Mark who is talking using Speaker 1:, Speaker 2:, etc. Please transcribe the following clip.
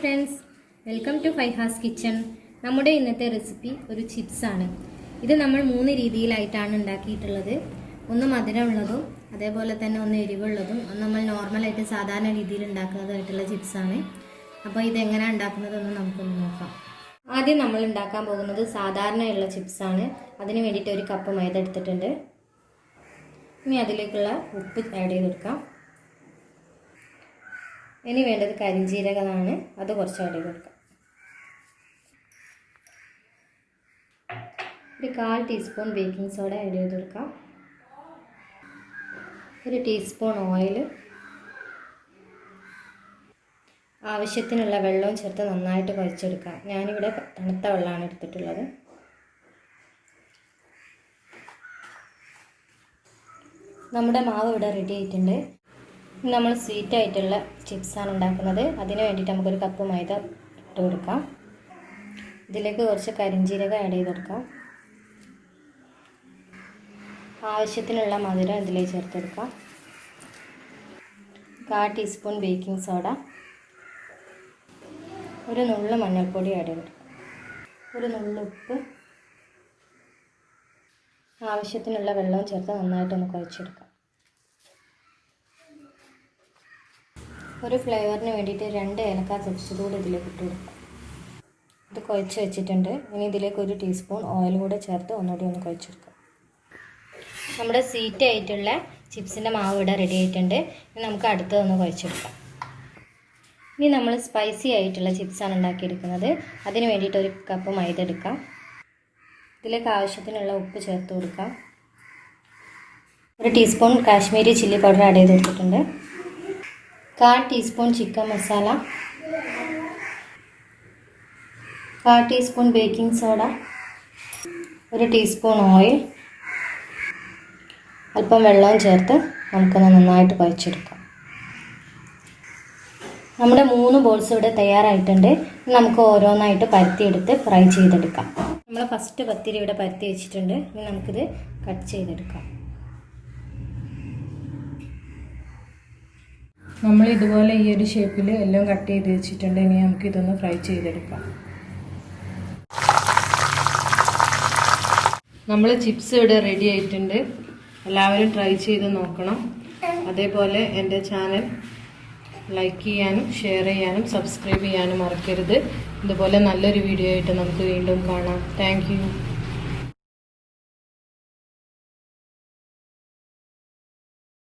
Speaker 1: friends, welcome to Faiha's kitchen. നമ്മുടെ ഇന്നത്തെ recipe ഒരു ചിപ്സ് ആണ്. ഇത് നമ്മൾ മൂന്ന് രീതിയിലായിട്ടാണ് ഉണ്ടാക്കിയിട്ടുള്ളത്. ഒന്ന് മധുരമുള്ളതും അതേപോലെ തന്നെ ഒന്ന് എരിവുള്ളതും നമ്മൾ നോർമൽ ആയിട്ട് സാധാരണ രീതിയിൽ ഉണ്ടാക്കുന്നതായിട്ടുള്ള ചിപ്സ് ആണ്. അപ്പോൾ ഇത് എങ്ങനെയാണ് ഉണ്ടാക്കുന്നതെന്ന് നമുക്കൊന്ന് നോക്കാം. ആദ്യം നമ്മൾ ഉണ്ടാക്കാൻ പോകുന്നത് സാധാരണയുള്ള ചിപ്സ് ആണ്. അതിനു വേണ്ടിയിട്ട് ഒരു കപ്പ് മൈദ എടുത്തിട്ടുണ്ട്. ഇനി അതിലേക്കുള്ള ഉപ്പ് ആഡ് ചെയ്ത് കൊടുക്കാം. ഇനി വേണ്ടത് കരിഞ്ജീരകമാണ്, അത് കുറച്ച് ആഡ് ചെയ്ത് കൊടുക്കാം. ഒരു 1/4 ടീസ്പൂൺ ബേക്കിംഗ് സോഡ ആഡ് ചെയ്ത് കൊടുക്കാം. ഒരു ടീസ്പൂൺ ഓയിൽ, ആവശ്യത്തിനുള്ള വെള്ളവും ചേർത്ത് നന്നായിട്ട് കുഴച്ചെടുക്കാം. ഞാനിവിടെ തണുത്ത വെള്ളമാണ് എടുത്തിട്ടുള്ളത്. നമ്മുടെ മാവ് ഇവിടെ റെഡി ആയിട്ടുണ്ട്. നമ്മൾ സ്വീറ്റ് ആയിട്ടുള്ള ചിപ്സാണ് ഉണ്ടാക്കുന്നത്. അതിന് വേണ്ടിയിട്ട് നമുക്കൊരു കപ്പ് മൈദ ഇട്ട് കൊടുക്കാം. ഇതിലേക്ക് കുറച്ച് കരിഞ്ജീരകം ആഡ് ചെയ്ത് കൊടുക്കാം. ആവശ്യത്തിനുള്ള മധുരം ഇതിലേക്ക് ചേർത്ത് കൊടുക്കാം. 1/4 ടീസ്പൂൺ ബേക്കിംഗ് സോഡ, ഒരു നുള്ള് മഞ്ഞൾപ്പൊടി ആഡ് ചെയ്ത് കൊടുക്കാം. ഒരു നുള്ള് ഉപ്പ്, ആവശ്യത്തിനുള്ള വെള്ളവും ചേർത്ത് നന്നായിട്ടൊന്ന് കുഴച്ചെടുക്കാം. ഒരു ഫ്ലേവറിന് വേണ്ടിയിട്ട് 2 ഏലക്ക ചതച്ചതുകൂടെ ഇതിലേക്ക് ഇട്ട് കൊടുക്കാം. ഇത് കുഴച്ച് വെച്ചിട്ടുണ്ട്. ഇനി ഇതിലേക്ക് ഒരു ടീസ്പൂൺ ഓയിൽ കൂടെ ചേർത്ത് ഒന്നുകൂടി ഒന്ന് കുഴച്ചെടുക്കാം. നമ്മുടെ സ്വീറ്റ് ആയിട്ടുള്ള ചിപ്സിൻ്റെ മാവ് ഇവിടെ റെഡി ആയിട്ടുണ്ട്. ഇനി നമുക്ക് അടുത്തതൊന്ന് കുഴച്ചെടുക്കാം. ഇനി നമ്മൾ സ്പൈസി ആയിട്ടുള്ള ചിപ്സാണ് ഉണ്ടാക്കിയെടുക്കുന്നത്. അതിന് വേണ്ടിയിട്ട് ഒരു കപ്പ് മൈദ എടുക്കാം. ഇതിലേക്ക് ആവശ്യത്തിനുള്ള ഉപ്പ് ചേർത്ത് കൊടുക്കാം. ഒരു teaspoon Kashmiri chilli powder add ചെയ്ത് കൊടുത്തിട്ടുണ്ട്. 1/4 teaspoon chicken masala, 1/4 teaspoon baking soda, ഒരു ടീസ്പൂൺ ഓയിൽ, അല്പം വെള്ളവും ചേർത്ത് നമുക്കൊന്ന് നന്നായിട്ട് കുഴച്ചെടുക്കാം. നമ്മുടെ 3 ബോൾസ് ഇവിടെ തയ്യാറായിട്ടുണ്ട്. നമുക്ക് ഓരോന്നായിട്ട് പരത്തിയെടുത്ത് ഫ്രൈ ചെയ്തെടുക്കാം. നമ്മൾ ഫസ്റ്റ് പത്തിരി ഇവിടെ പരത്തി വെച്ചിട്ടുണ്ട്. ഇനി നമുക്കിത് കട്ട് ചെയ്തെടുക്കാം.
Speaker 2: നമ്മൾ ഇതുപോലെ ഈ ഒരു ഷേപ്പിൽ എല്ലാം കട്ട് ചെയ്ത് വെച്ചിട്ടുണ്ട്. ഇനി നമുക്ക് ഇതൊന്ന് ഫ്രൈ ചെയ്തെടുക്കാം. നമ്മൾ ചിപ്സ് ഇവിടെ റെഡി ആയിട്ടുണ്ട്. എല്ലാവരും ട്രൈ ചെയ്ത് നോക്കണം. അതേപോലെ എൻ്റെ ചാനൽ ലൈക്ക് ചെയ്യാനും ഷെയർ ചെയ്യാനും സബ്സ്ക്രൈബ് ചെയ്യാനും മറക്കരുത്. ഇതുപോലെ നല്ലൊരു വീഡിയോ ആയിട്ട് നമുക്ക് വീണ്ടും കാണാം. Thank you.